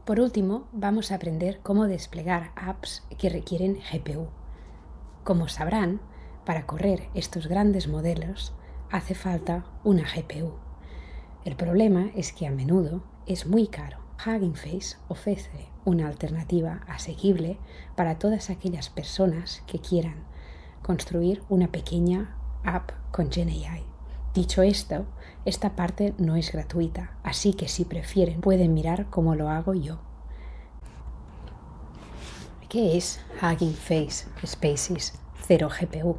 Por último, vamos a aprender cómo desplegar apps que requieren GPU. Como sabrán, para correr estos grandes modelos hace falta una GPU. El problema es que a menudo es muy caro. Hugging Face ofrece una alternativa asequible para todas aquellas personas que quieran construir una pequeña app con GenAI. Dicho esto, esta parte no es gratuita, así que si prefieren pueden mirar cómo lo hago yo. ¿Qué es Hugging Face Spaces 0 GPU?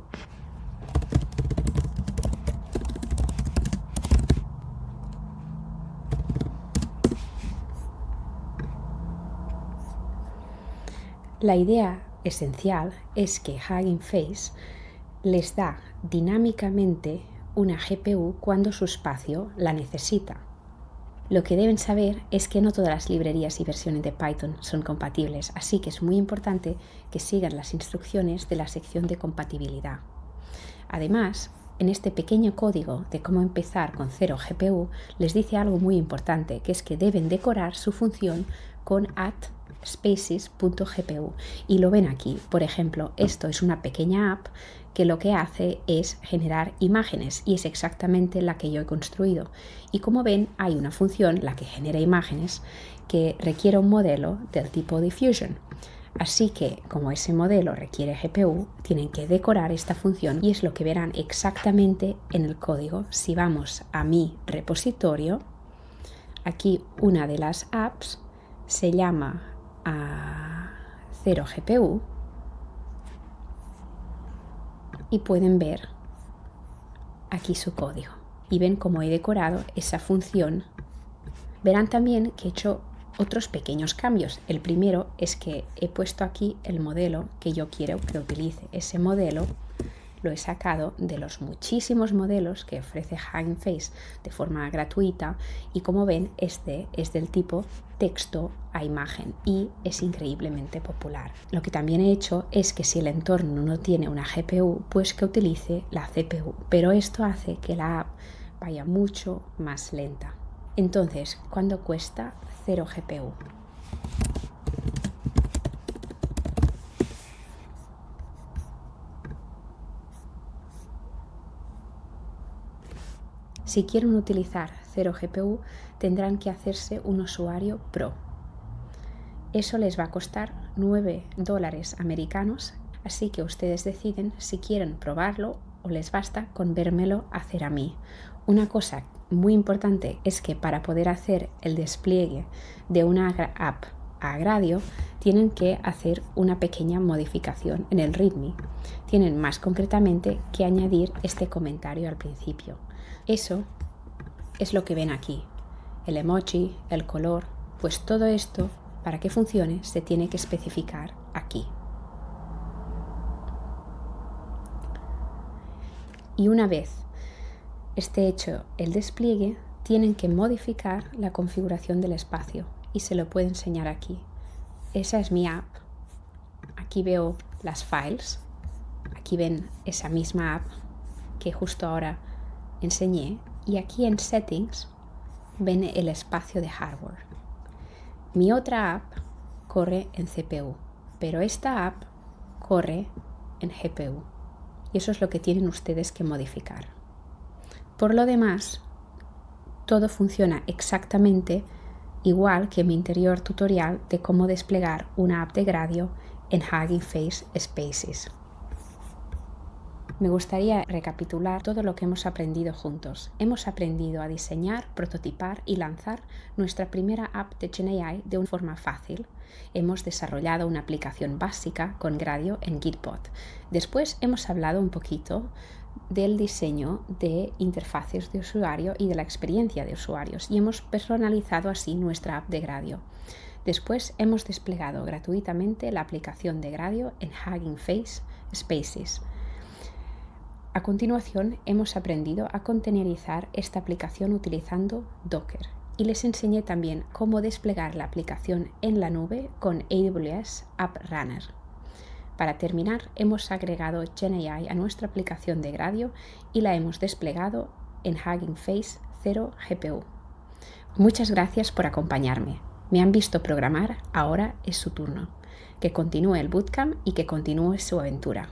La idea esencial es que Hugging Face les da dinámicamente una GPU cuando su espacio la necesita. Lo que deben saber es que no todas las librerías y versiones de Python son compatibles, así que es muy importante que sigan las instrucciones de la sección de compatibilidad. Además, en este pequeño código de cómo empezar con 0 GPU les dice algo muy importante, que es que deben decorar su función con @spaces.gpu y lo ven aquí. Por ejemplo, esto es una pequeña app que lo que hace es generar imágenes y es exactamente la que yo he construido. Y como ven, hay una función, la que genera imágenes, que requiere un modelo del tipo Diffusion. Así que, como ese modelo requiere GPU, tienen que decorar esta función y es lo que verán exactamente en el código. Si vamos a mi repositorio, aquí una de las apps se llama 0 GPU y pueden ver aquí su código y ven cómo he decorado esa función. Verán también que he hecho otros pequeños cambios. El primero es que he puesto aquí el modelo que yo quiero que utilice. Ese modelo lo he sacado de los muchísimos modelos que ofrece Hugging Face de forma gratuita y como ven, este es del tipo texto a imagen y es increíblemente popular. Lo que también he hecho es que si el entorno no tiene una GPU, pues que utilice la CPU, pero esto hace que la app vaya mucho más lenta. Entonces, ¿cuánto cuesta 0 GPU? Si quieren utilizar 0 GPU, tendrán que hacerse un usuario Pro. Eso les va a costar $9 americanos, así que ustedes deciden si quieren probarlo o les basta con vérmelo hacer a mí. Una cosa muy importante es que para poder hacer el despliegue de una app a Gradio, tienen que hacer una pequeña modificación en el README. Tienen más concretamente que añadir este comentario al principio. Eso es lo que ven aquí, el emoji, el color, pues todo esto, para que funcione, se tiene que especificar aquí. Y una vez esté hecho el despliegue, tienen que modificar la configuración del espacio y se lo puedo enseñar aquí. Esa es mi app. Aquí veo las files. Aquí ven esa misma app que justo ahora enseñé y aquí en Settings ven el espacio de hardware. Mi otra app corre en CPU, pero esta app corre en GPU y eso es lo que tienen ustedes que modificar. Por lo demás, todo funciona exactamente igual que mi anterior tutorial de cómo desplegar una app de Gradio en Hugging Face Spaces. Me gustaría recapitular todo lo que hemos aprendido juntos. Hemos aprendido a diseñar, prototipar y lanzar nuestra primera app de GenAI de una forma fácil. Hemos desarrollado una aplicación básica con Gradio en Gitbot. Después hemos hablado un poquito del diseño de interfaces de usuario y de la experiencia de usuarios y hemos personalizado así nuestra app de Gradio. Después hemos desplegado gratuitamente la aplicación de Gradio en Hugging Face Spaces. A continuación, hemos aprendido a containerizar esta aplicación utilizando Docker y les enseñé también cómo desplegar la aplicación en la nube con AWS App Runner. Para terminar, hemos agregado GenAI a nuestra aplicación de Gradio y la hemos desplegado en Hugging Face 0 GPU. Muchas gracias por acompañarme. Me han visto programar, ahora es su turno. Que continúe el bootcamp y que continúe su aventura.